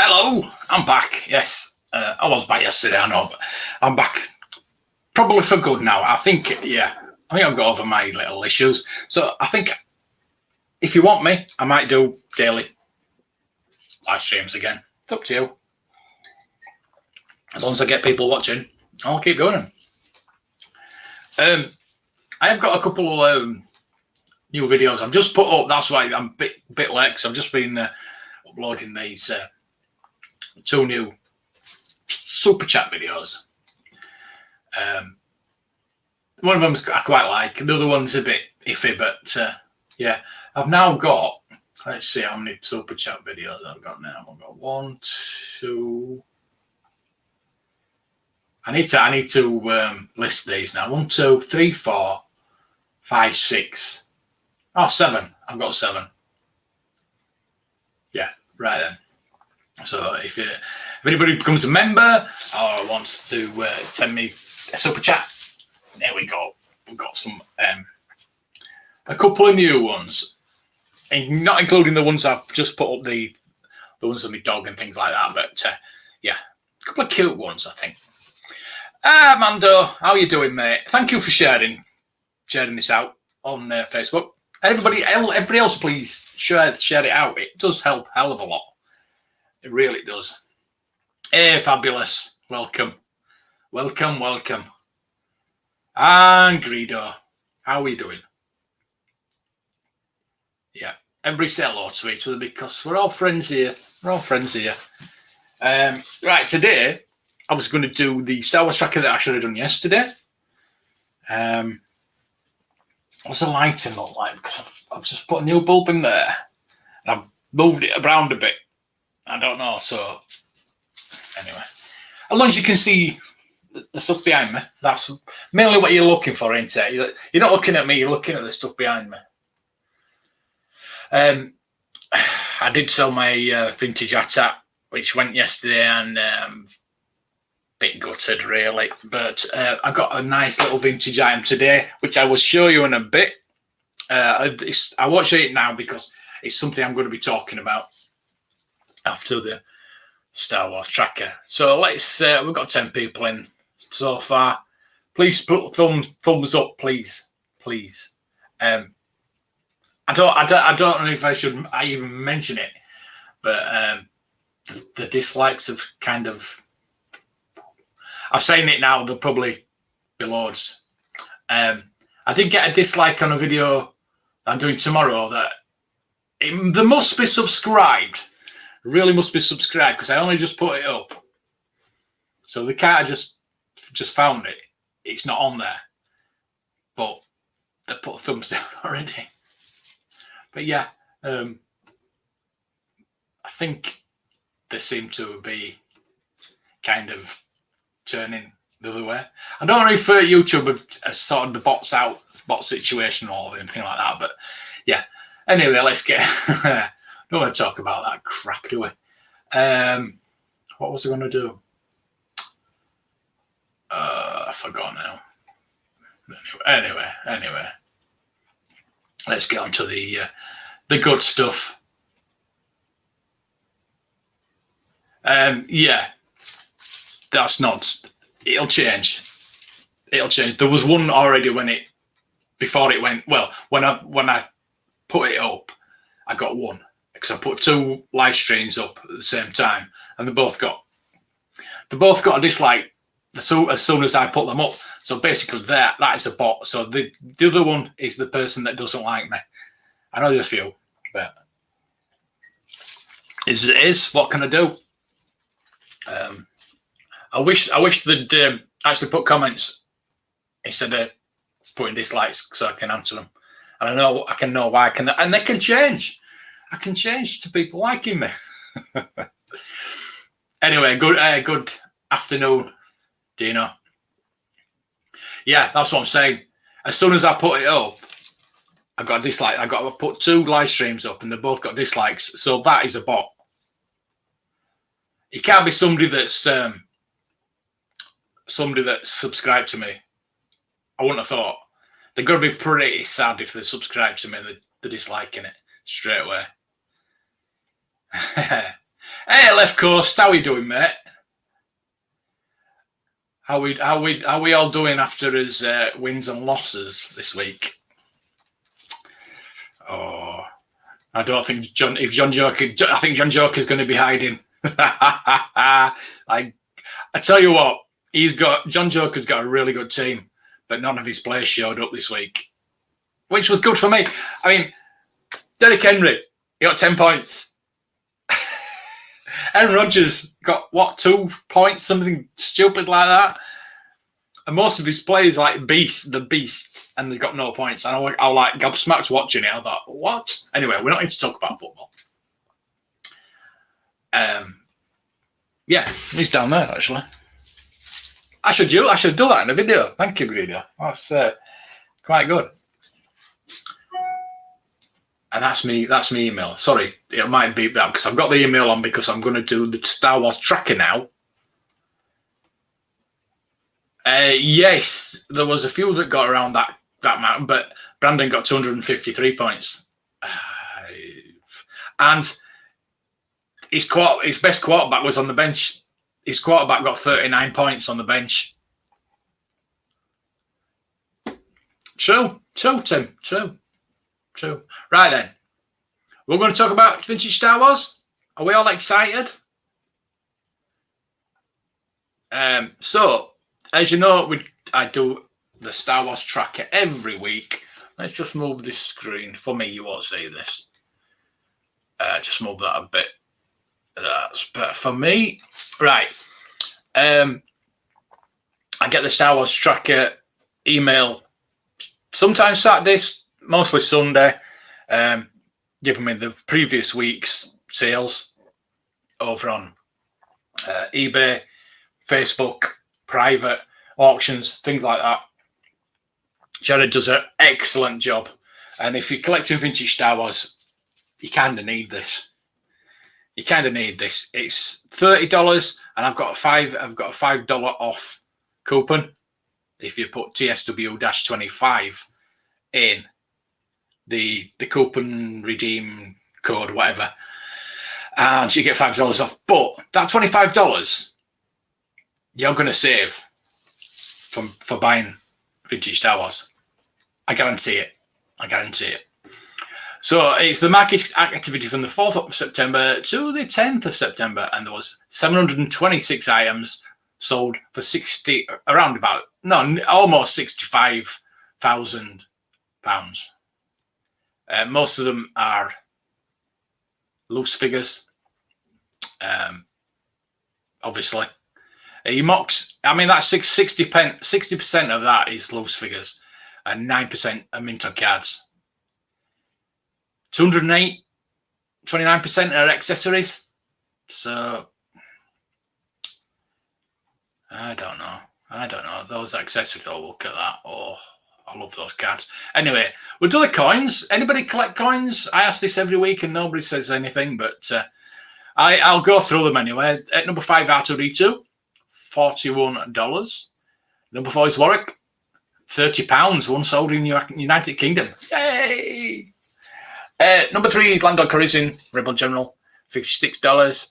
Hello, I'm back. Yes, I was back yesterday, I know, but I'm back. Probably for good now. I think I've got over my little issues. So I think if you want me, I might do daily live streams again. It's up to you. As long as I get people watching, I'll keep going. I have got a couple of new videos I've just put up. That's why I'm a bit late, because I've just been uploading these two new super chat videos. One of them I quite like. The other one's a bit iffy, but yeah, I've now got. Let's see how many super chat videos I've got now. I've got 1, 2. I need to list these now. 1, 2, 3, 4, 5, 6. Oh, 7. I've got 7. Yeah, right then. So if anybody becomes a member or wants to send me a super chat, there we go. We've got some a couple of new ones, and not including the ones I've just put up, the ones of my dog and things like that. But yeah, a couple of cute ones, I think. Mando, how are you doing, mate? Thank you for sharing this out on Facebook. Everybody else, please share it out. It does help a hell of a lot. It really does. Hey, fabulous. Welcome. And Greedo, how are you doing? Yeah, everybody say hello to each other because we're all friends here. Right, today I was going to do the Star Wars tracker that I should have done yesterday. What's the lighting look like? Because I've just put a new bulb in there and I've moved it around a bit. I don't know. So anyway, as long as you can see the stuff behind me, that's mainly what you're looking for, ain't it? You're not looking at me, you're looking at the stuff behind me. I did sell my vintage ATAT, which went yesterday, and bit gutted really, but I got a nice little vintage item today, which I will show you in a bit. I won't show it now because it's something I'm going to be talking about after the Star Wars tracker. So let's we've got 10 people in so far. Please put thumbs up, please. I don't know if I should even mention it, but the dislikes have kind of, I've seen it now, there'll probably be loads. I did get a dislike on a video I'm doing tomorrow that they must be subscribed. Really must be subscribed because I only just put it up. So they can't have just found it. It's not on there. But they put thumbs down already. But yeah, I think they seem to be kind of turning the other way. I don't know if YouTube has sorted the bot situation or anything like that, but yeah. Anyway, let's get. Don't want to talk about that crap, do we? What was I going to do? I forgot now. Anyway, let's get on to the good stuff. Yeah, that's not. It'll change. There was one already before it went. Well, when I put it up, I got one because I put 2 live streams up at the same time, and they both got a dislike as soon as I put them up. So basically, that is a bot. So the other one is the person that doesn't like me. I know there's a few, but it is. What can I do? I wish they'd actually put comments instead of putting dislikes so I can answer them. And I can know why and they can change. I can change to people liking me. Anyway, good afternoon, Dino. Yeah, that's what I'm saying. As soon as I put it up, I got a dislike. I put 2 live streams up, and they both got dislikes. So that is a bot. It can't be somebody that's subscribed to me. I wouldn't have thought. They're going to be pretty sad if they subscribe to me and they're disliking it straight away. Hey, Left Coast, how are you doing, mate? How we all doing after his wins and losses this week? Oh, I don't think I think John Joker's going to be hiding. I tell you what, John Joker's got a really good team, but none of his players showed up this week, which was good for me. I mean, Derrick Henry, he got 10 points. Aaron Rodgers got, 2 points, something stupid like that. And most of his players like the Beast, and they got no points. And I was like gobsmacked watching it. I thought, what? Anyway, we're not going to talk about football. Yeah, he's down there, actually. I should do that in a video. Thank you, Greedo. That's quite good. And that's me email. Sorry, it might beep that because I've got the email on because I'm going to do the Star Wars tracker now. Yes, there was a few that got around that amount, but Brandon got 253 points. And his best quarterback was on the bench. His quarterback got 39 points on the bench. True, Tim. True. Right then. We're going to talk about vintage Star Wars. Are we all excited? So, as you know, I do the Star Wars tracker every week. Let's just move this screen. For me, you won't see this. Just move that a bit. That's better for me. Right. I get the Star Wars tracker email sometimes Saturdays, mostly Sunday, giving me the previous week's sales over on eBay, Facebook, private auctions, things like that. Jared does an excellent job. And if you're collecting vintage Star Wars, you kind of need this. It's $30, and I've got a $5 off coupon if you put TSW-25 in the coupon redeem code, whatever, and you get $5 off. But that $25 you're going to save for buying vintage Star Wars. I guarantee it. So it's the market activity from the 4th of September to the 10th of September, and there was 726 items sold for almost £65,000. Most of them are loose figures, obviously. Emox, I mean, that's 60% of that is loose figures, and 9% are mint on cards. 208, 29% are accessories. So, I don't know. Those accessories, I'll look at that. Oh, I love those cards. Anyway, we'll do the coins. Anybody collect coins? I ask this every week and nobody says anything, but I'll go through them anyway. At number 5, R2D2, $41. Number 4 is Warwick, £30. One sold in United Kingdom. Yay! Number 3 is Lando Calrissian, Rebel General, $56.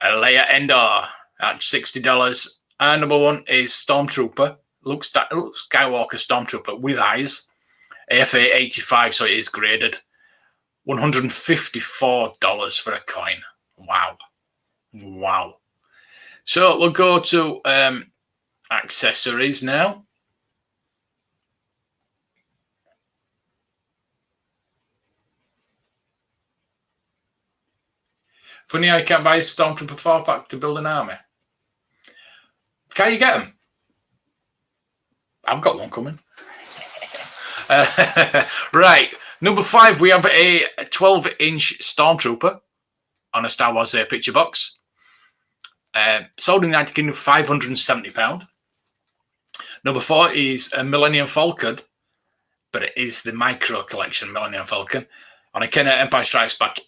Leia Endor at $60. And number 1 is Stormtrooper, Luke Skywalker Stormtrooper with eyes, AFA 85, so it is graded. $154 for a coin. Wow. So we'll go to accessories now. Funny how you can't buy a Stormtrooper 4-pack to build an army. Can you get them? I've got one coming. Right. Number 5, we have a 12-inch Stormtrooper on a Star Wars picture box. Sold in the United Kingdom for £570. Number 4 is a Millennium Falcon, but it is the micro collection Millennium Falcon on a Kenner Empire Strikes Back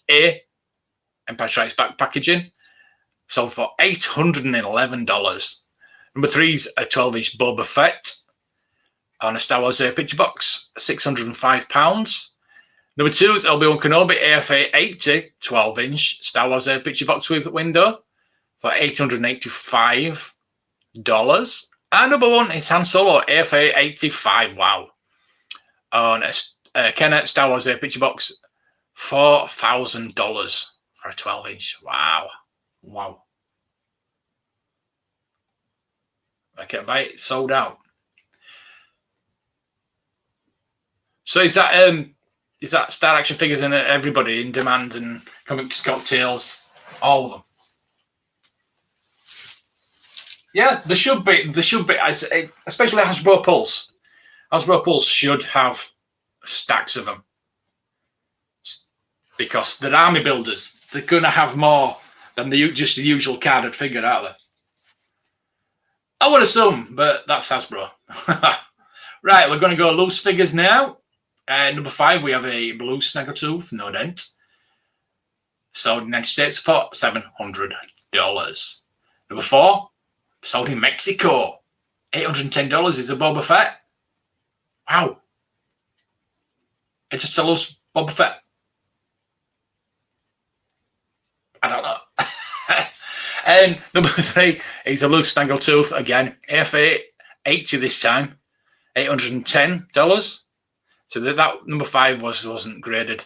Empire Strikes Back packaging. Sold for $811. Number 3 is a 12-inch Boba Fett on a Star Wars picture box, £605. Number 2 is Obi-Wan Kenobi AFA 80, 12-inch Star Wars picture box with window, for $885. And number 1 is Han Solo AFA 85. Wow. On a Kenner Star Wars picture box, $4,000 for a 12-inch. Wow. Wow. I can't buy it. Sold out. So is that Star Action Figures and everybody in demand, and comics, cocktails, all of them? Yeah, there should be, especially hasbropulse. Hasbropulse should have stacks of them, because they're army builders. They're going to have more than just the usual carded figure out there. I would assume, but that's Hasbro. Right, we're going to go loose figures now. Number 5, we have a blue snaggletooth, no dent. Sold in the United States for $700. Number 4, sold in Mexico. $810 is a Boba Fett. Wow. It's just a loose Boba Fett. I don't know. And number 3 is a loose snaggletooth again. AFA 80 this time. $810. So that number 5 wasn't graded.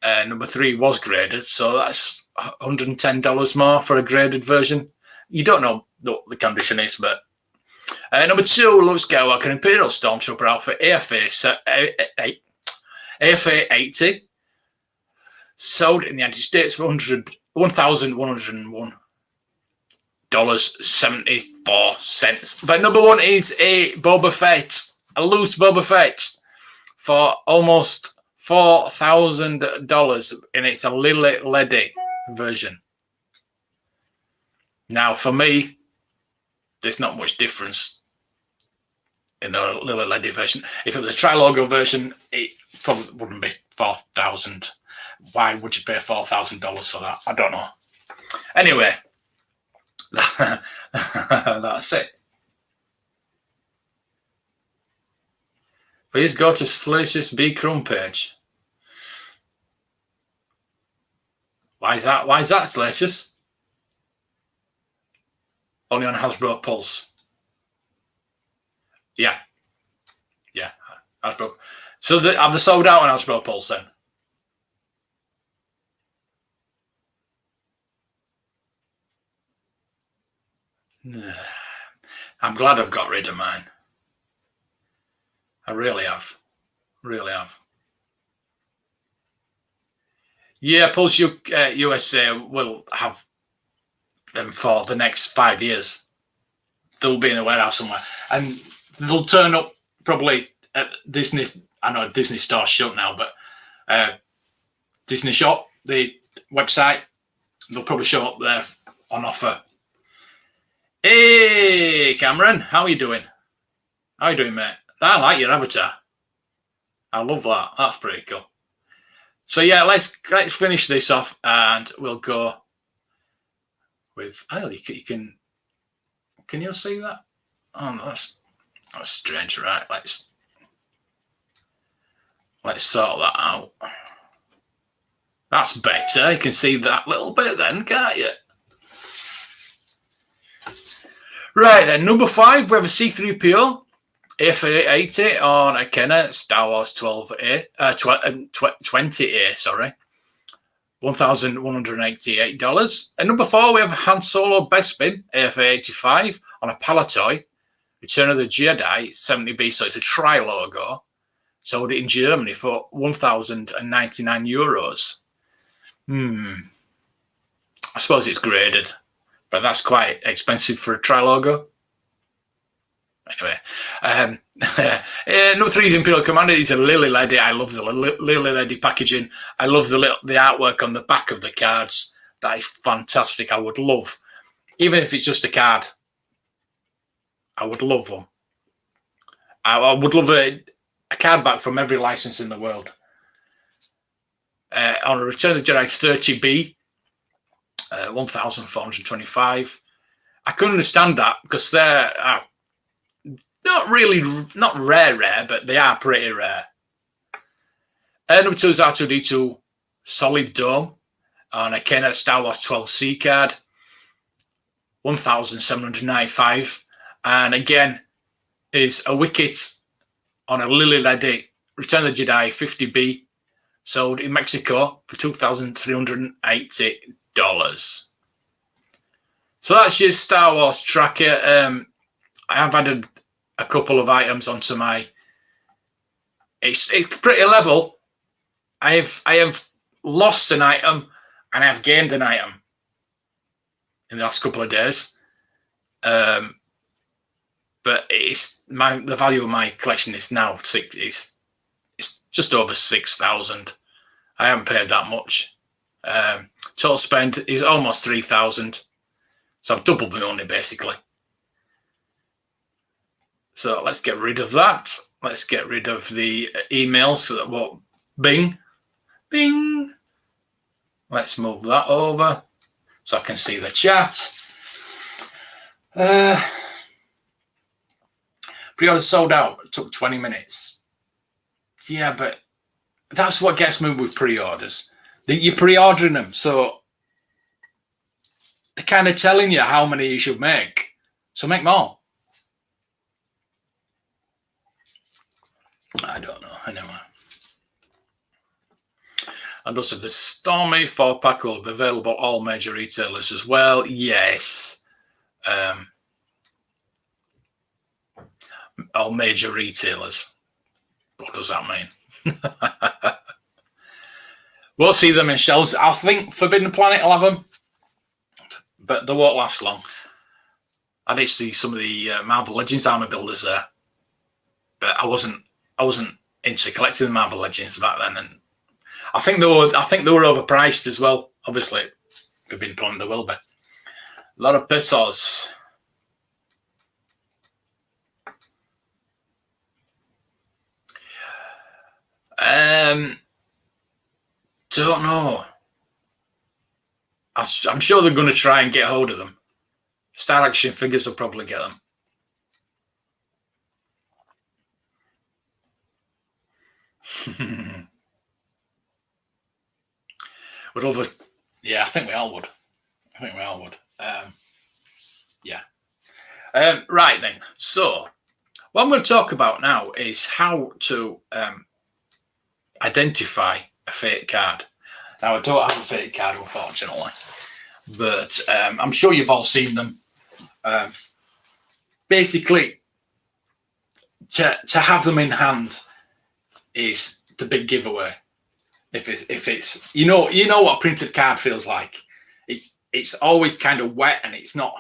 Number 3 was graded, so that's $110 more for a graded version. You don't know what the condition is, but number 2, Luke Skywalker Imperial Stormtrooper outfit, AFA 80, sold in the United States for $1,101.74. But number 1 is a Boba Fett, a loose Boba Fett, for almost $4,000, and it's a Lily Ledy version. Now, for me, there's not much difference in the Lily Ledy version. If it was a tri-logo version, it probably wouldn't be $4,000. Why would you pay $4,000 for that? I don't know. Anyway, that's it. Please go to Salacious B. Crumb page. Why is that? Why is that, Salacious? Only on hasbropulse. Yeah. Yeah. Hasbro. So have they sold out on hasbropulse then? I'm glad I've got rid of mine. I really have. Really have. Yeah, Pulse USA will have them for the next 5 years. They'll be in a warehouse somewhere. And they'll turn up probably at Disney. I know Disney Store's shut now, but Disney Shop, the website, they'll probably show up there on offer. Hey, Cameron, how are you doing? How are you doing, mate? I like your avatar. I love that. That's pretty cool. So yeah, let's finish this off, and we'll go with. Oh, you can you see that? Oh, no, that's strange, right? Let's sort that out. That's better. You can see that little bit then, can't you? Right then, number 5, we have a C3PO. AFA 80 on a Kenner Star Wars 20A, sorry. $1,188. And number 4, we have Han Solo Bespin, AFA 85 on a palitoy. Return of the Jedi 70B, so it's a tri-logo. Sold it in Germany for €1,099. I suppose it's graded, but that's quite expensive for a tri-logo. Anyway, number 3 is Imperial Commander. It's a Lily Ledy. I love the Lily Ledy packaging. I love the artwork on the back of the cards. That is fantastic. I would love, even if it's just a card, I would love them. I would love a card back from every license in the world. On a Return of the Jedi 30B, 1,425. I can understand that because they're not rare, but they are pretty rare. Number 2 is R2D2 Solid Dome on a Kenner Star Wars 12C card. 1,795. And again, is a wicket on a Lily Ledy Return of the Jedi 50B, sold in Mexico for $2,380. So that's your Star Wars tracker. I have added a couple of items onto my. It's pretty level. I have lost an item and I have gained an item in the last couple of days. But the value of my collection is now it's just over 6,000. I haven't paid that much. Total spend is almost 3,000. So I've doubled my money basically. So let's get rid of that. Let's get rid of the emails. Bing. Let's move that over so I can see the chat. Pre-order sold out. It took 20 minutes. Yeah, but that's what gets me with pre-orders. You're pre-ordering them, so they're kind of telling you how many you should make. So make more. I don't know. Anyway. And also the Stormy 4-pack will be available at all major retailers as well. Yes. All major retailers. What does that mean? We'll see them in shelves. I think Forbidden Planet will have them, but they won't last long. I did see some of the Marvel Legends armor builders there, but I wasn't into collecting the Marvel Legends back then, and I think they were overpriced as well. Obviously, Forbidden Planet they will be. A lot of pesos. Don't know. I'm sure they're going to try and get hold of them. Star Action Figures will probably get them. Yeah, I think we all would. Yeah. Right then. So, what I'm going to talk about now is how to identify a fake card. Now, I don't have a fake card, unfortunately, but I'm sure you've all seen them. Basically, to have them in hand is the big giveaway. If it's you know what a printed card feels like. It's always kind of wet, and it's not.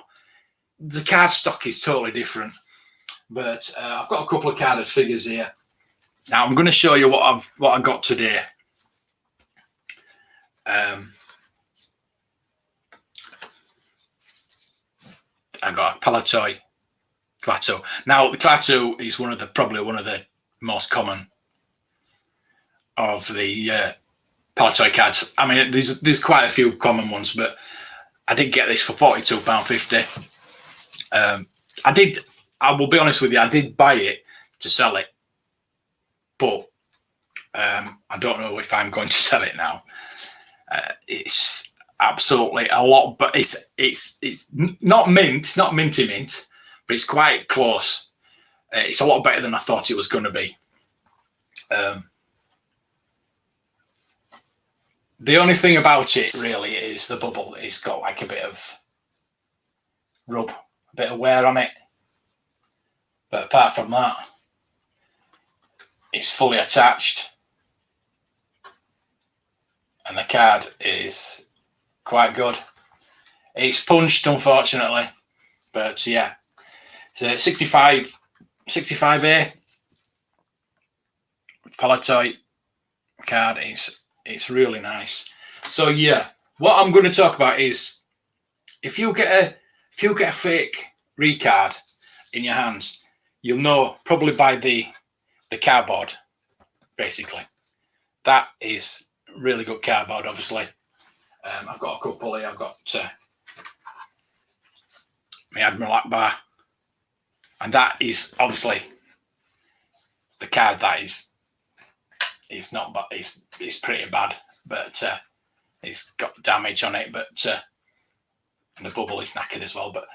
The card stock is totally different. But I've got a couple of carded figures here. Now I'm going to show you what I got today. I got a palitoy Klaatu. Now the Klaatu is probably one of the most common of the palitoy cards. I mean, there's quite a few common ones, but I did get this for £42.50. I will be honest with you, I did buy it to sell it, but I don't know if I'm going to sell it now. It's absolutely a lot, but it's not minty mint, but it's quite close. It's a lot better than I thought it was going to be. The only thing about it really is the bubble. It's got like a bit of rub, a bit of wear on it. But apart from that, it's fully attached. And the card is quite good. It's punched, unfortunately. But yeah, it's a 65A palitoy card. It's really nice. So yeah, what I'm going to talk about is if you get a fake recard in your hands, you'll know probably by the cardboard, basically. That is really good cardboard, obviously. I've got a couple here. I've got my Admiral Akbar, and that is obviously the card that is not, but it's pretty bad, but it's got damage on it, but and the bubble is knackered as well. But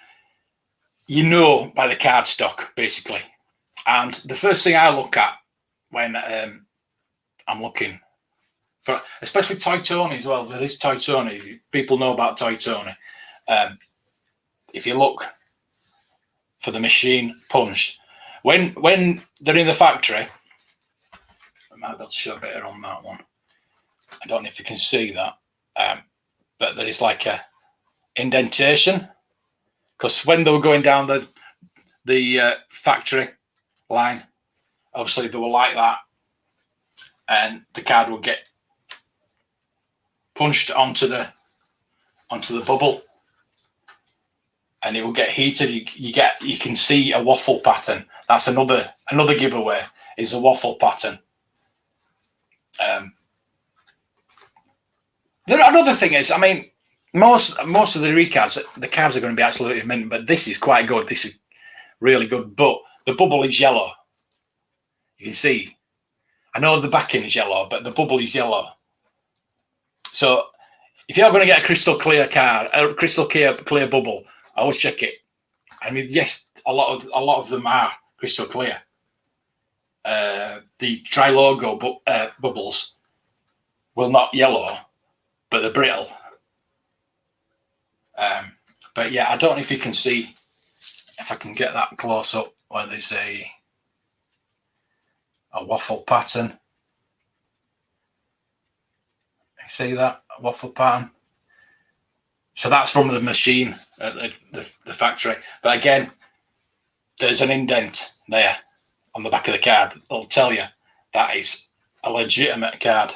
you know by the card stock, basically. And the first thing I look at when I'm looking for, especially Toy Tony as well, there is Toy Tony. People know about Toy Tony. If you look for the machine punch, when they're in the factory, I might be able to show better on that one. I don't know if you can see that, but there is like a indentation, because when they were going down the factory line, obviously they were like that, and the card would get punched onto the bubble, and it will get heated. You can see a waffle pattern. That's another giveaway, is a waffle pattern. Another thing is, I mean, most of the recards, the cards are going to be absolutely mint, but this is quite good. This is really good, but the bubble is yellow. You can see. I know the backing is yellow, but the bubble is yellow. So if you're going to get a crystal clear card, a crystal clear bubble, I always check it. I mean, yes, a lot of them are crystal clear. The tri-logo bubbles will not yellow, but they're brittle. But yeah, I don't know if you can see, if I can get that close up, where there's a waffle pattern. You see that waffle pattern? So that's from the machine at the factory. But again, there's an indent there on the back of the card. It'll tell you that is a legitimate card.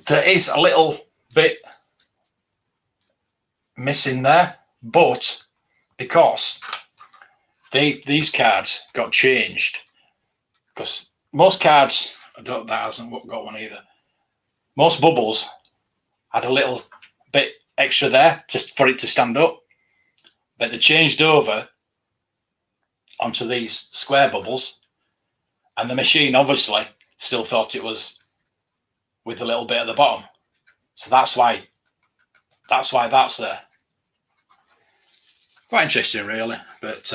There is a little bit missing there, but because these cards got changed, because most cards, that hasn't got one either. Most bubbles had a little bit extra there just for it to stand up, but they changed over onto these square bubbles, and the machine obviously still thought it was with a little bit at the bottom, so that's why that's there. Quite interesting, really, but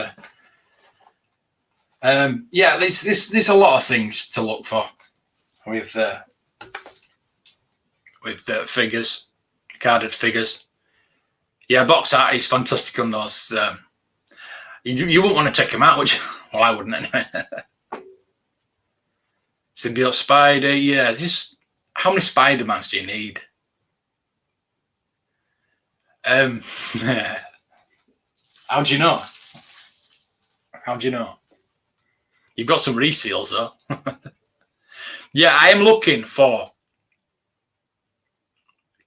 yeah, there's a lot of things to look for with figures, carded figures. Yeah, box art is fantastic on those. You wouldn't want to take them out, would you? Well, I wouldn't anyway. Symbiote Spider, yeah. Just how many Spidermans do you need? How do you know? How do you know? You've got some reseals though. Yeah, I am looking for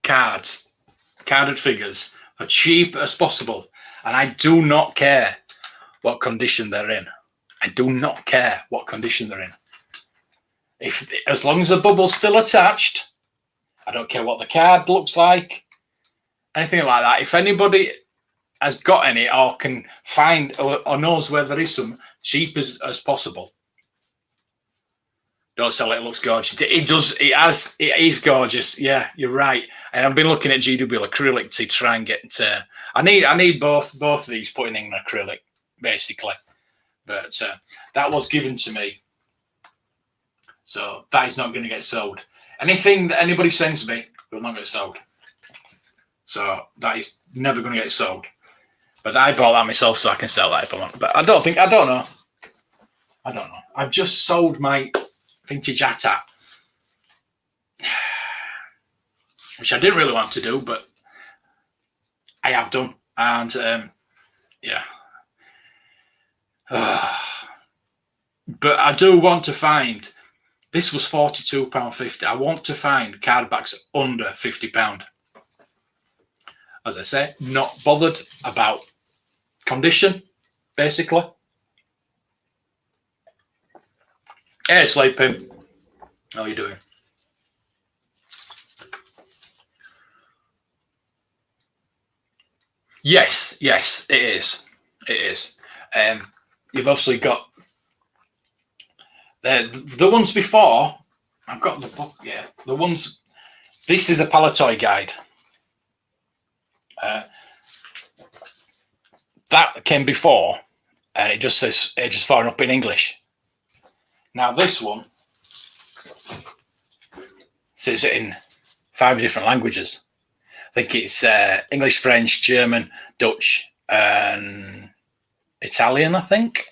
carded figures for cheap as possible, and I do not care what condition they're in. I do not care what condition they're in. As long as the bubble's still attached, I don't care what the card looks like, anything like that. If anybody has got any or can find or knows where there is some cheap as possible, don't sell it. It looks gorgeous. It does. It is gorgeous. Yeah, you're right. And I've been looking at GW acrylic to try and get. I need both of these putting in acrylic, basically. But that was given to me, so that is not going to get sold. Anything that anybody sends me will not get sold. So that is never going to get sold. But I bought that myself, so I can sell that if I want. But I don't know. I've just sold my vintage ATAT, which I didn't really want to do, but I have done. And yeah. But I do want to find, this was £42.50. I want to find card backs under £50. As I say, not bothered about condition, basically. Hey, Sleeping. How are you doing? Yes, it is. It is. You've obviously got the ones before. I've got the book. Yeah, the ones. This is a palitoy guide. That came before, and it just says ages far up in English. Now this one says it in 5 different languages. I think it's English, French, German, Dutch, and Italian, I think.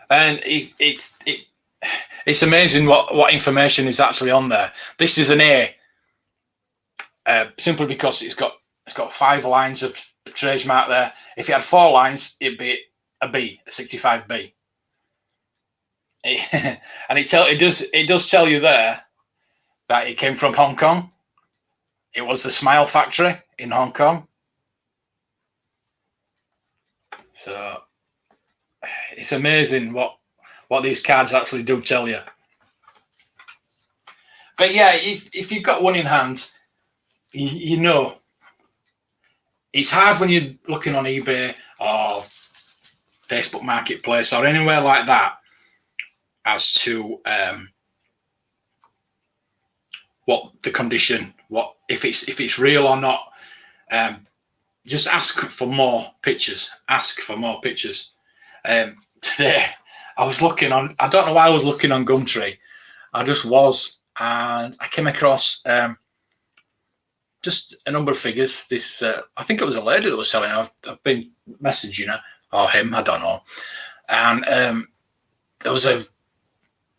And it's amazing what information is actually on there. This is an A, simply because it's got 5 lines of trade mark there. If it had 4 lines, it'd be a B, a 65B. And it does tell you there that it came from Hong Kong. It was the Smile Factory in Hong Kong. So it's amazing what these cards actually do tell you. But yeah, if you've got one in hand, you know, it's hard when you're looking on eBay or Facebook Marketplace or anywhere like that as to what the condition, if it's real or not. Just ask for more pictures. Ask for more pictures. Today I was looking on, I don't know why I was looking on Gumtree. I just was, and I came across just a number of figures. This I think it was a lady that was selling. I've been messaging her or him, I don't know. And there was a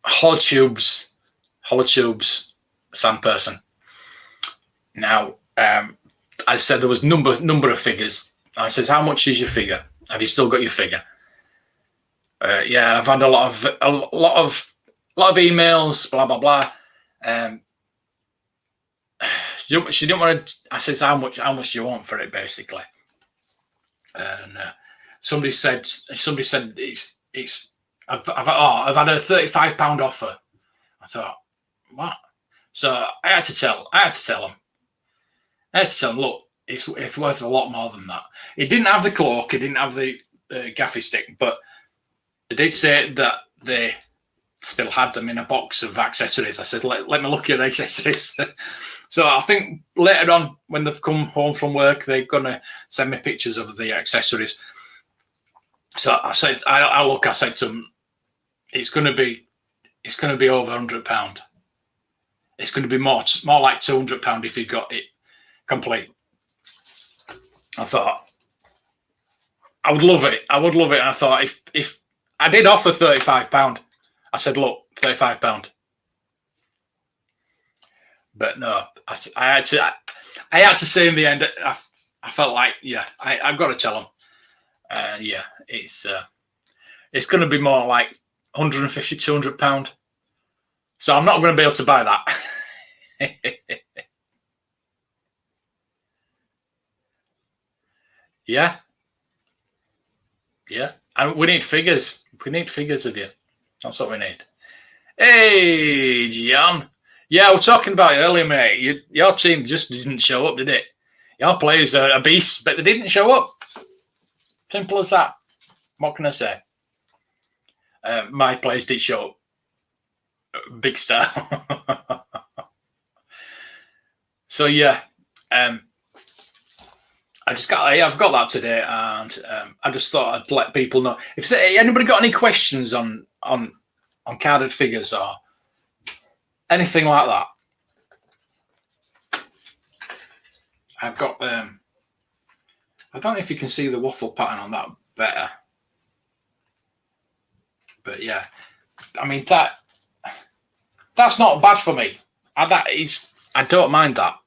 holotubes sand person. Now I said there was number of figures. I says, how much is your figure? Have you still got your figure? Yeah, I've had a lot of emails, blah blah blah. She didn't want to. I says, how much do you want for it, basically? And somebody said it's. I've had a £35 offer. I thought, what? So I had to tell them. Look, it's worth a lot more than that. It didn't have the cloak. It didn't have the gaffy stick, but they did say that they still had them in a box of accessories. I said, let me look at the accessories. So I think later on, when they've come home from work, they're gonna send me pictures of the accessories. So I said, I said to them, it's gonna be over £100. It's going to be more like £200 if you got it complete. I thought I would love it. And I thought if I did offer £35, I said, look, £35. But no, I had to say in the end, I felt like, yeah, I've got to tell them. Yeah, it's going to be more like £150, £200. So I'm not going to be able to buy that. Yeah. And we need figures. We need figures of you. That's what we need. Hey, Gian. Yeah, we were talking about it earlier, mate. Your team just didn't show up, did it? Your players are a beast, but they didn't show up. Simple as that. What can I say? My players did show up. Big star. So yeah, I've got that today, and I just thought I'd let people know. If anybody got any questions on carded figures or anything like that, I've got I don't know if you can see the waffle pattern on that better, but yeah, I mean that's not bad for me. I don't mind that.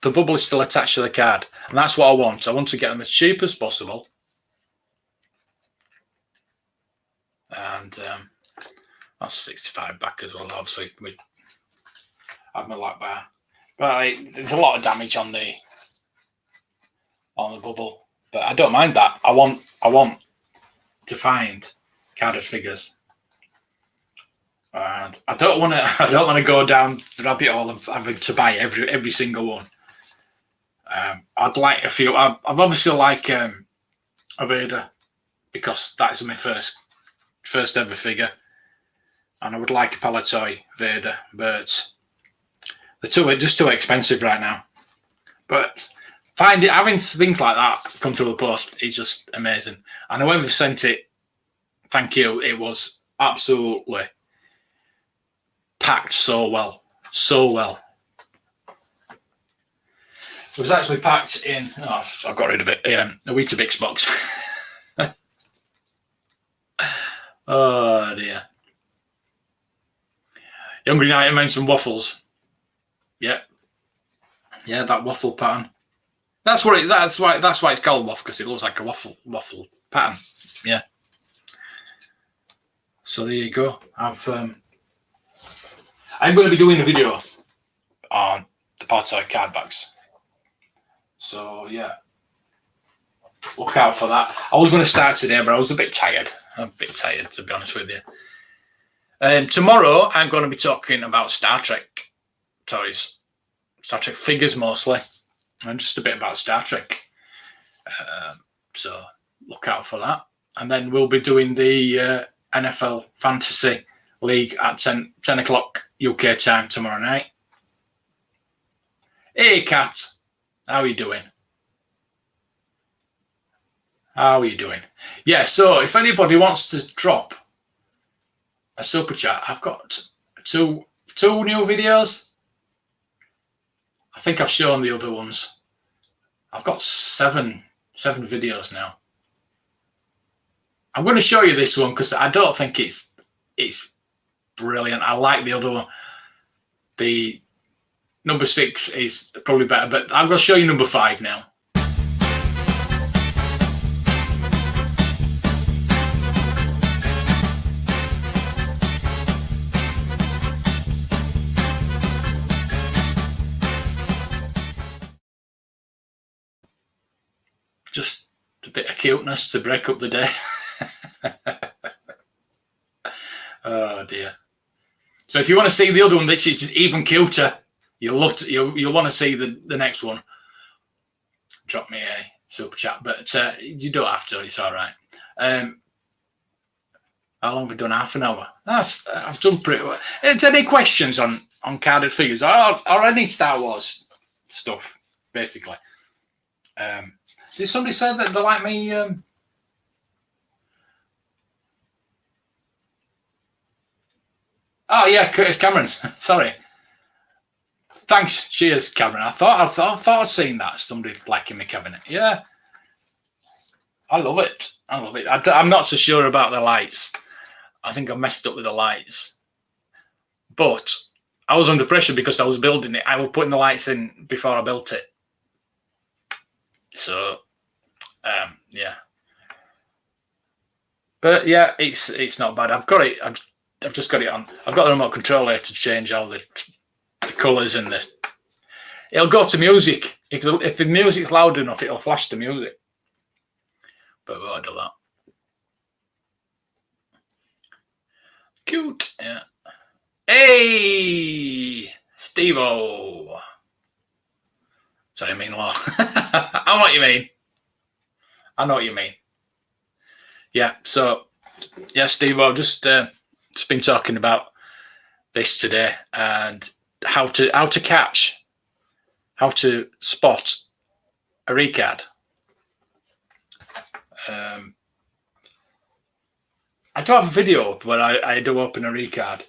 The bubble is still attached to the card, and that's what I want. I want to get them as cheap as possible. And that's 65 back as well, obviously. We have my lap bar. But there's a lot of damage on the bubble. But I don't mind that. I want to find carded figures. And I don't want to go down the rabbit hole of having to buy every single one. I'd like a few. I've obviously like a Vader, because that's my first ever figure, and I would like a palitoy Vader, but They're just too expensive right now. But having things like that come through the post is just amazing. And whoever sent it, thank you. It was absolutely packed so well. So well. It was actually packed in, I've got rid of it, a Weetabix box. Oh dear. Hungry Night and some waffles. Yeah. Yeah, that waffle pattern. That's why it's called waffle, because it looks like a waffle pattern. Yeah. So there you go. I'm going to be doing a video on the palitoy card bags. So yeah, look out for that. I was going to start today, but I was a bit tired. I'm a bit tired, to be honest with you. Tomorrow, I'm going to be talking about Star Trek toys, Star Trek figures mostly, and just a bit about Star Trek. So look out for that. And then we'll be doing the NFL Fantasy League at 10 o'clock UK time tomorrow night. Hey, Kat. How are you doing? How are you doing? Yeah, so if anybody wants to drop a super chat, I've got two new videos. I think I've shown the other ones. I've got seven videos now. I'm going to show you this one because I don't think it's brilliant. I like the other one. The number 6 is probably better, but I'm going to show you number 5 now. Just a bit of cuteness to break up the day. Oh dear. So if you want to see the other one, this is even cuter. You'll want to see the next one. Drop me a super chat, but you don't have to. It's all right. How long have we done? Half an hour. I've done pretty well. Any questions on carded figures or any Star Wars stuff, basically? Did somebody say that they like me? Oh yeah, Curtis Cameron. Sorry. Thanks. Cheers, Cameron. I thought I'd seen that. Somebody liking my cabinet. Yeah. I love it. I'm not so sure about the lights. I think I messed up with the lights. But I was under pressure because I was building it. I was putting the lights in before I built it. So, yeah. But yeah, it's not bad. I've got it. I've just got it on. I've got the remote control here to change all the colours in this. It'll go to music. If the music's loud enough, it'll flash the music. But we won't do that. Cute. Yeah. Hey, Steve-O. Sorry, I mean law. I know what you mean. I know what you mean. Yeah, so, yeah, Steve-O, just been talking about this today and how to spot a recard. I do have a video where I do open a recard,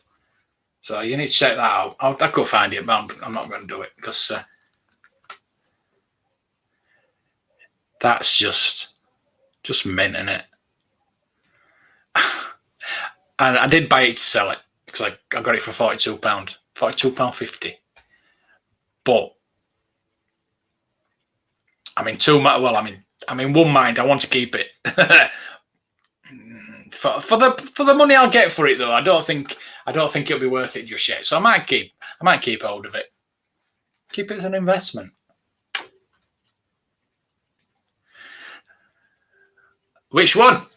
so you need to check that out. I'll go find it, but I'm not going to do it because that's just mint, isn't it? And I did buy it to sell it because I got it for £42, £42.50. But I'm in one mind. I want to keep it. for the money I'll get for it, though, I don't think it'll be worth it just yet. So I might keep hold of it. Keep it as an investment. Which one?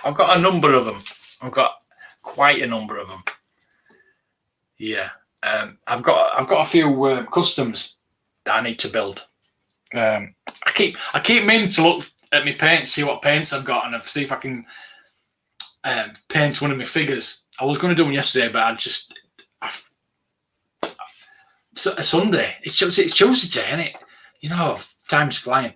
I've got a number of them. I've got quite a number of them. Yeah. I've got a few customs that I need to build. I keep meaning to look at my paints, see what paints I've got, and see if I can paint one of my figures. I was going to do one yesterday, but a Sunday. It's Tuesday, isn't it? You know, time's flying.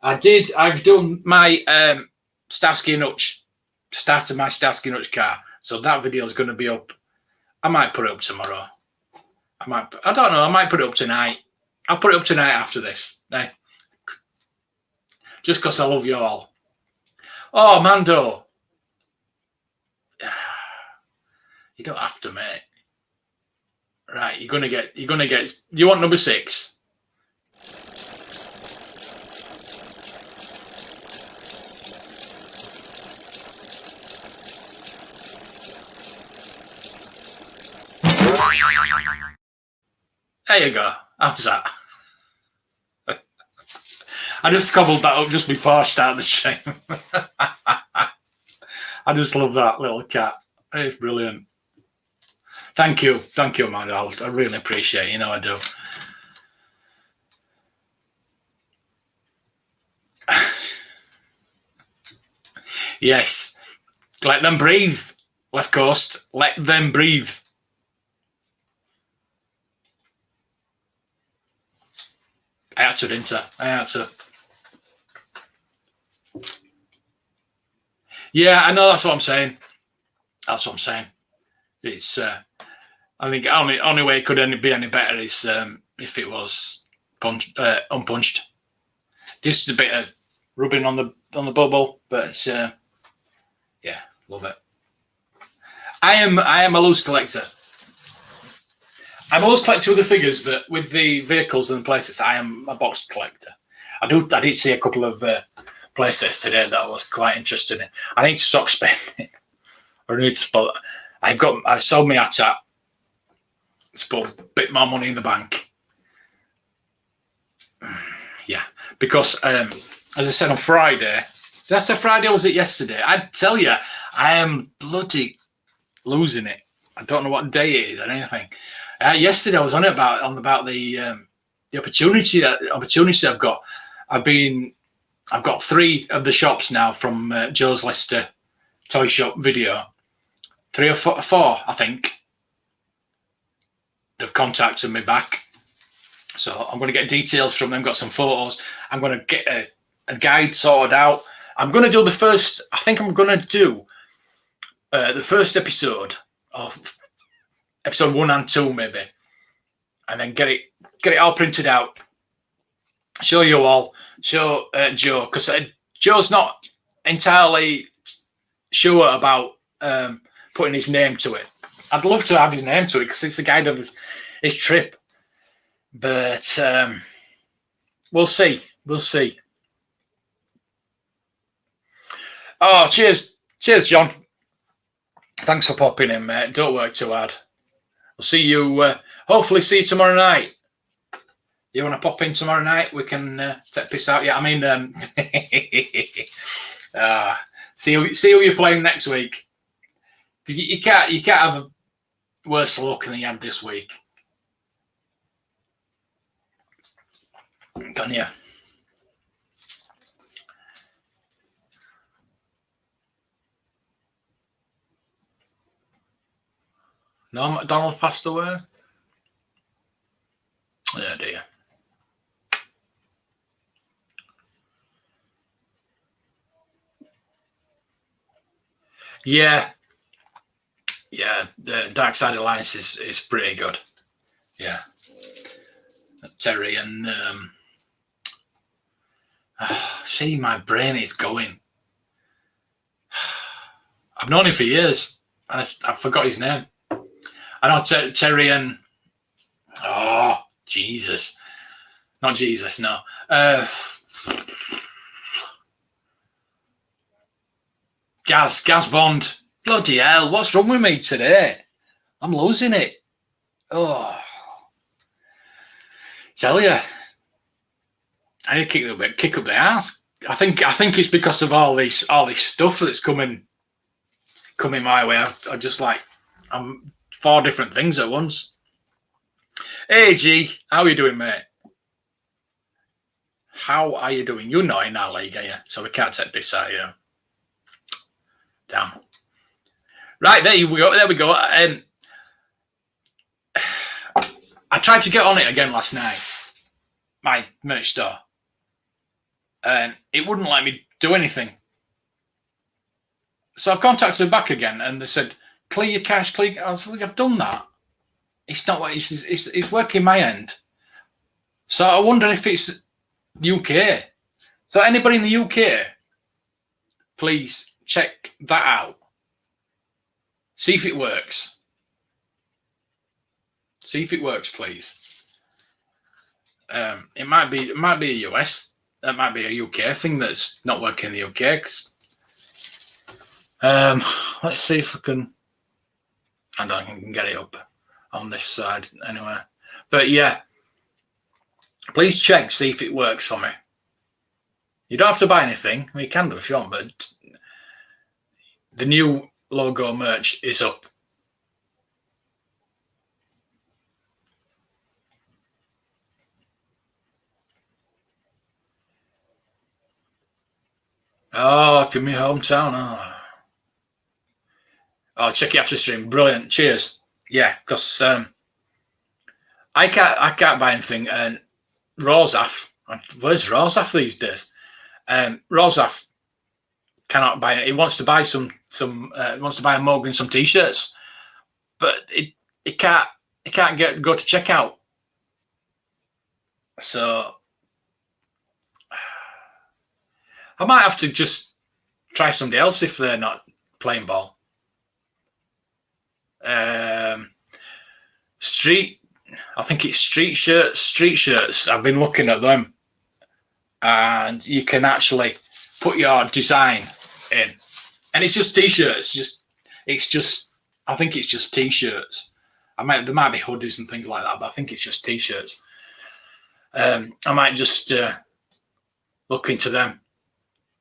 I've done my Starsky Nutch, started my Starsky Nutch car. So that video is going to be up. I might put it up tomorrow. I don't know. I might put it up tonight. I'll put it up tonight after this. Just because I love you all. Oh, Mando. You don't have to, mate. Right, you're gonna get. Do you want number 6? There you go. How's that? I just cobbled that up just before I start the stream. I just love that little cat. It's brilliant. Thank you, Amanda. I really appreciate it. You know I do. Yes. Let them breathe. Left Coast. Let them breathe. I had to, didn't I? I had to. Yeah, I know. That's what I'm saying. It's. I think only way it could be any better is if it was unpunched. Just a bit of rubbing on the bubble, but yeah, love it. I am a loose collector. I'm a loose collector with the figures, but with the vehicles and places, I am a box collector. I did see a couple of playsets today that I was quite interested in. I need to stop spending. I need to spot. I've sold my ATAT to put a bit more money in the bank. Yeah, because as I said on Friday, did I say Friday or was it yesterday? I tell you, I am bloody losing it. I don't know what day it is or anything. Yesterday I was on about the opportunity I've got. I've got 3 of the shops now from Joe's Leicester toy shop video. 3 or 4, I think. They've contacted me back. So I'm going to get details from them, got some photos. I'm going to get a guide sorted out. I'm going to do I'm going to do the first episode of episode 1 and 2 maybe. And then get it all printed out. Show you all. Show Joe. Because Joe's not entirely sure about putting his name to it. I'd love to have his name to it because it's the guide of his trip. But we'll see. Oh, cheers, John. Thanks for popping in, mate. Don't work too hard. We'll see you. Hopefully, see you tomorrow night. You want to pop in tomorrow night? We can take piss out. Yeah, I mean, see who you're playing next week. Because you can't have a worse luck than you had this week. Can you? No, McDonald passed away. Yeah, dear. Yeah. The Dark Side Alliance is pretty good. Yeah. Terry and see, my brain is going. I've known him for years. I forgot his name. I know Terry and Jesus, not Jesus. No. Gaz Bond. Bloody hell! What's wrong with me today? I'm losing it. Oh, tell you, I need to kick up the ass. I think it's because of all this stuff that's coming my way. I'm 4 different things at once. Hey G, how are you doing, mate? How are you doing? You're not in our league, are you? So we can't take this out, you. Damn. Right, there we go. There we go. I tried to get on it again last night, my merch store, and it wouldn't let me do anything. So I've contacted them back again, and they said, clear your cache, clear. I was like, I've done that. It's not what it's working my end. So I wonder if it's UK. So anybody in the UK, please check that out. See if it works. See if it works, please. It might be a US. That might be a UK thing that's not working in the UK. Let's see if I can. I don't think I can get it up on this side anyway. But yeah, please check, see if it works for me. You don't have to buy anything. I mean, you can do if you want, but the new logo merch is up. Oh, if you're in my hometown, oh, check it after the stream. Brilliant. Cheers. Yeah, because I can't buy anything. And Rozaf, where's Rozaf these days? Rozaf cannot buy it. He wants to buy wants to buy a mug and some t-shirts, but it can't go to checkout. So I might have to just try somebody else if they're not playing ball. I think it's street shirts. I've been looking at them, and you can actually put your design in, and it's just t-shirts. I think it's just t-shirts. There might be hoodies and things like that, but I think it's just t-shirts. I might just look into them,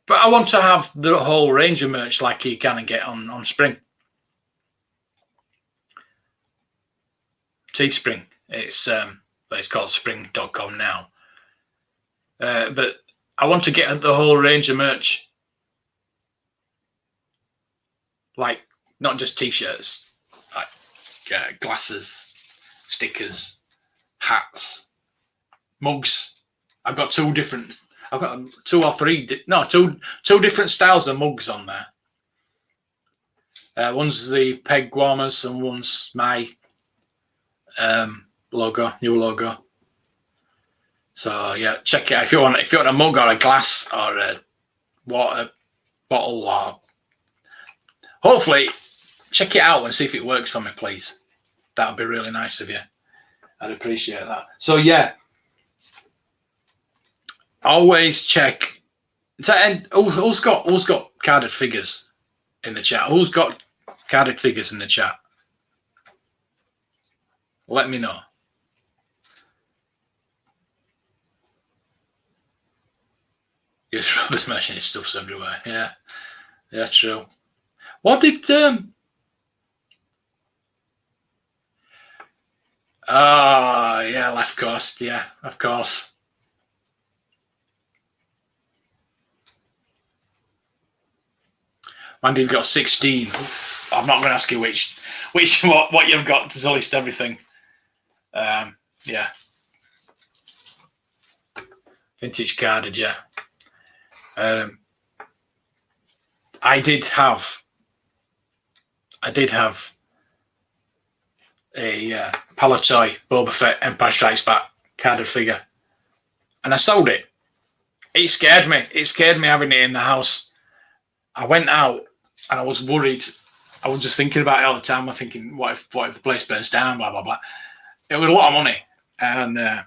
but I want to have the whole range of merch like you can get on Spring. Teespring. It's called spring.com now. But I want to get the whole range of merch. Like, not just t-shirts, like glasses, stickers, hats, mugs. I've got two different styles of mugs on there. One's the peg warmers and one's my new logo. So yeah, check it out if you want a mug or a glass or a water bottle, or hopefully check it out and see if it works for me, please. That would be really nice of you. I'd appreciate that. So yeah, always check. And who's got carded figures in the chat? Who's got carded figures in the chat? Let me know. Yes, Robert's mentioning stuff's everywhere. Yeah, true. What did yeah, left coast. Yeah, of course. Mandy, you've got 16. I'm not going to ask you what you've got to list everything. Yeah. Vintage carded, yeah. I did have a palitoy Boba Fett Empire Strikes Back carded figure, and I sold it. It scared me. It scared me having it in the house. I went out and I was worried. I was just thinking about it all the time. I'm thinking, what if the place burns down? Blah blah blah. It was a lot of money, and I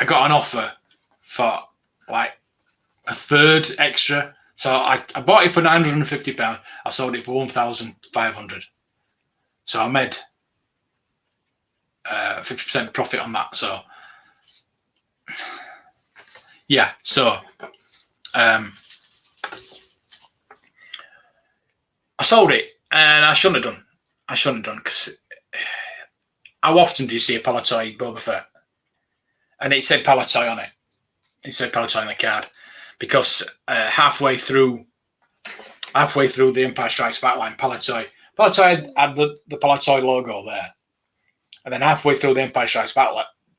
got an offer for like a third extra. So I bought it for £950. I sold it for £1,500. So I made 50% profit on that. So yeah, so I sold it, and I shouldn't have done because how often do you see a palitoy Boba Fett? And it said palitoy on it. It said palitoy on the card, because halfway through halfway through the Empire Strikes Back line, palitoy. Palitoy had the palitoy logo there. And then halfway through the Empire Strikes Back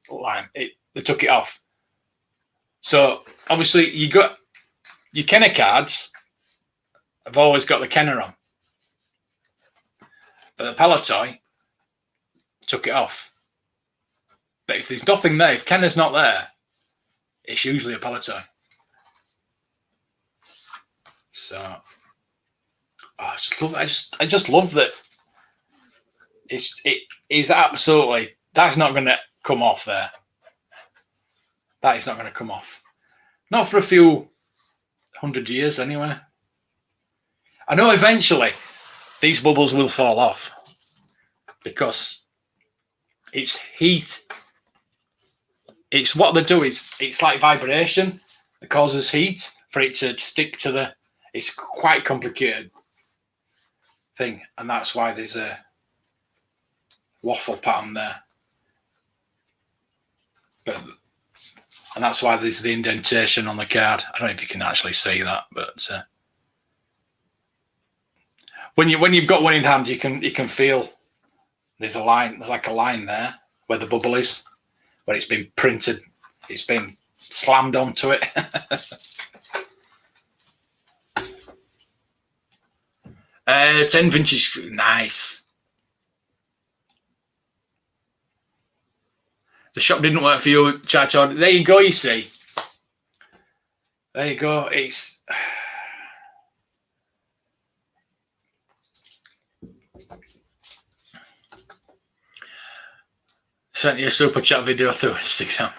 line, they took it off. So obviously you got your Kenner cards have always got the Kenner on. But the palitoy took it off. But if there's nothing there, if Kenner's not there, it's usually a palitoy. So I just love that. It is absolutely, that's not going to come off there. That is not going to come off. Not for a few 100 years anyway. I know eventually these bubbles will fall off because it's heat. It's what they do is it's like vibration that causes heat for it to stick to the. It's quite complicated thing, and that's why there's a waffle pattern there. And that's why there's the indentation on the card. I don't know if you can actually see that, but when you've got one in hand, you can feel there's a line. There's like a line there where the bubble is, where it's been printed. It's been slammed onto it. 10 vintage, nice. The shop didn't work for you, Chacho. There you go, you see. There you go. It's... Sent you a super chat video through Instagram.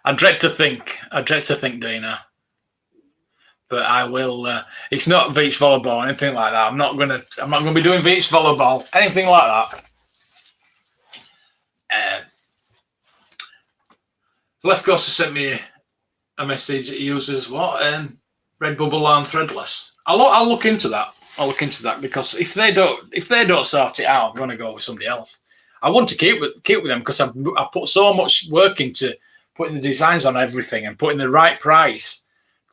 I dread to think, Dana. But I will. It's not beach volleyball or anything like that. I'm not gonna be doing beach volleyball, anything like that. Left Coast has sent me a message. It uses what? Redbubble and Threadless. I'll look into that. I'll look into that because if they don't sort it out, I'm going to go with somebody else. I want to keep with them because I've put so much work into putting the designs on everything and putting the right price,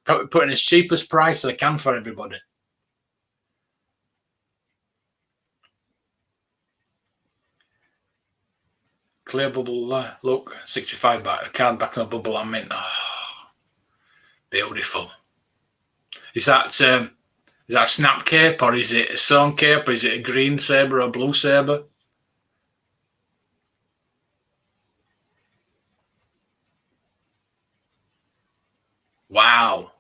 putting as cheap as price as I can for everybody. Clear bubble, look, 65 back, a card back in a bubble. I mean, oh, beautiful. Is that a snap cape or is it a sewn cape or is it a green saber or a blue saber? Wow.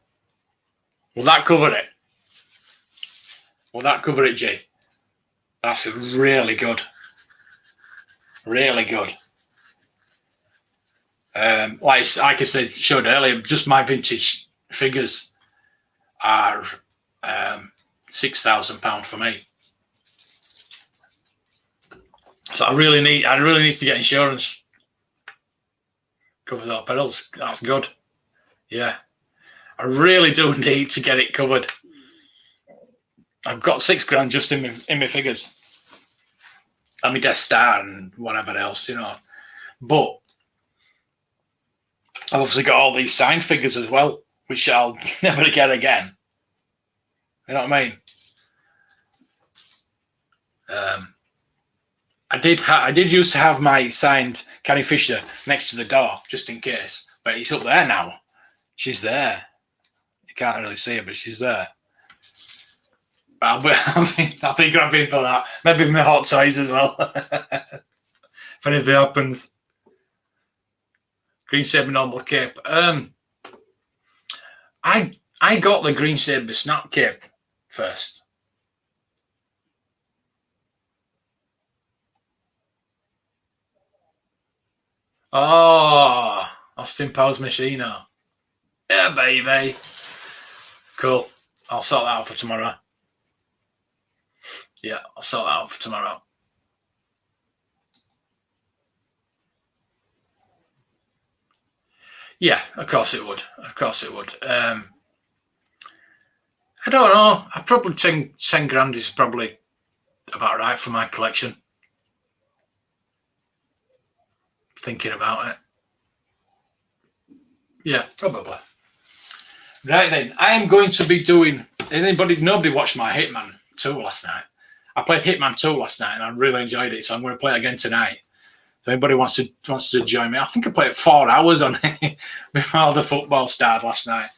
Will that cover it? Will that cover it, G? That's really good. Really good. Like I said, showed earlier, just my vintage figures are £6,000 for me. So I really need to get insurance. Covers all perils. That's good. Yeah. I really do need to get it covered. I've got £6,000 just in my figures. And my Death Star and whatever else, you know. But I've obviously got all these signed figures as well, which I'll never get again. You know what I mean? I did used to have my signed Carrie Fisher next to the door, just in case. But it's up there now. She's there. You can't really see her, but she's there. I think grabbing for that. Maybe my hot toys as well. If anything happens. Green Saber normal cape. I got the Green Saber snap cape first. Oh, Austin Powers Machino. Yeah, baby. Cool. I'll sort that out for tomorrow. Yeah, I'll sort that out for tomorrow. Yeah, of course it would. Of course it would. I don't know. I've probably 10 grand is probably about right for my collection. Thinking about it. Yeah, probably. Right then, I am going to be doing Nobody watched my Hitman 2 last night. I played Hitman 2 last night and I really enjoyed it, so I'm going to play it again tonight. If anybody wants to join me, I think I played 4 hours on it before the football started last night.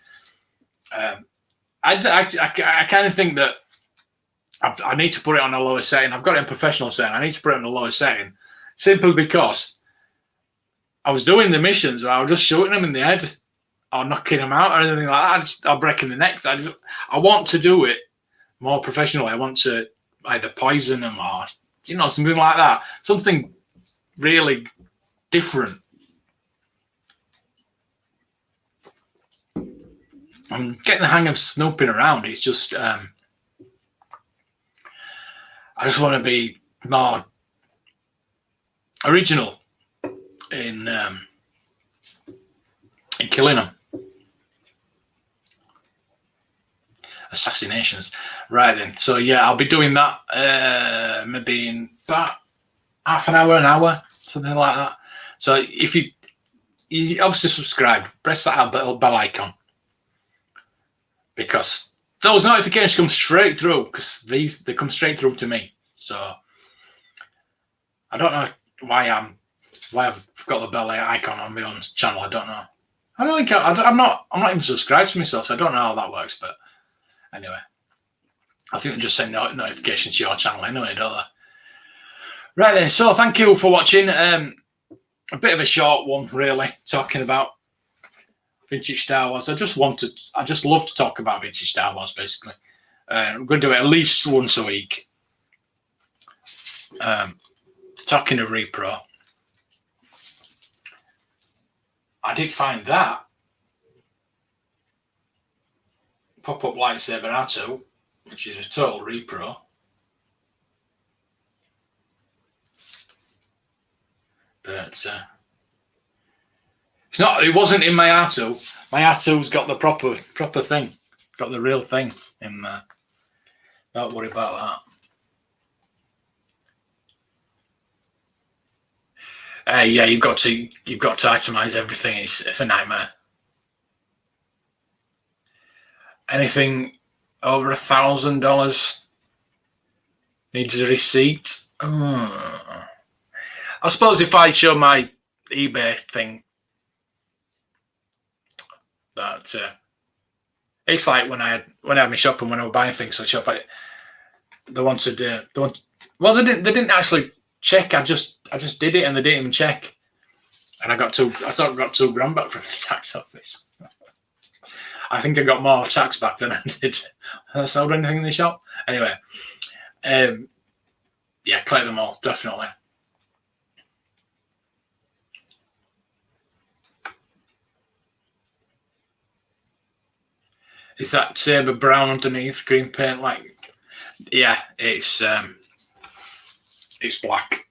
I kind of think that I need to put it on a lower setting. I've got it in professional setting. I need to put it on a lower setting, simply because I was doing the missions where I was just shooting them in the head or knocking them out or anything like that. Or breaking the necks. I want to do it more professionally. I want to either poison them or, something like that. Something really different. I'm getting the hang of snooping around. It's just, I just want to be more original in killing them. Assassinations. Right then. So yeah, I'll be doing that maybe in about half an hour, something like that. So if you obviously subscribe, press that bell icon, because those notifications come straight through, because they come straight through to me. So I don't know why I've got the bell icon on my own channel. I don't know. I don't think I'm not even subscribed to myself, so I don't know how that works. But anyway, I think they just send notifications to your channel anyway, don't they? Right then. So thank you for watching. A bit of a short one, really, talking about vintage Star Wars. I just love to talk about vintage Star Wars, basically. I'm going to do it at least once a week. Talking of repro, I did find that pop-up lightsaber R2, which is a total repro. But it's not. It wasn't in my R2. My R2's got the proper thing, got the real thing in there. Don't worry about that. Yeah, you've got to itemize everything. It's a nightmare. Anything over $1,000 needs a receipt. I suppose if I show my eBay thing, but it's like when I had my shop and when I was buying things for the shop, well, they didn't actually check. I just did it and they didn't even check, and I got $2,000 back from the tax office. I think I got more tax back than I did I sold anything in the shop. Anyway, yeah, collect them all, definitely. Is that saber brown underneath, green paint? Like, yeah, it's black.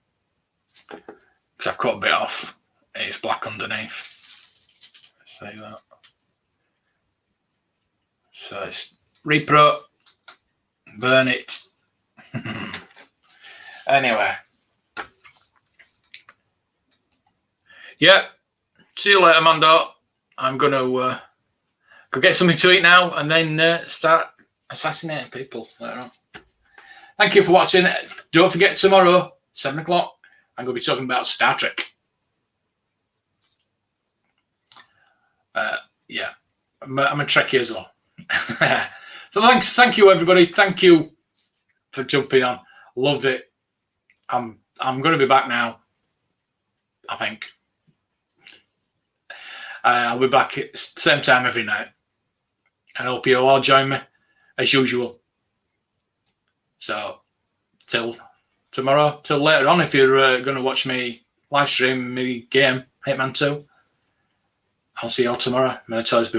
Because I've cut a bit off. It's black underneath. Let's say that. So it's repro. Burn it. Anyway. Yeah. See you later, Mando. I'm going to go get something to eat now and then start assassinating people later on. Thank you for watching. Don't forget, tomorrow, 7 o'clock, I'm going to be talking about Star Trek. Yeah, I'm a Trekkie as well. So thank you, everybody. Thank you for jumping on. Loved it. I'm going to be back now, I think. I'll be back at the same time every night. And I hope you'll all join me as usual. So, till tomorrow, till later on, if you're going to watch me live stream me game, Hitman 2, I'll see you all tomorrow. May the toys be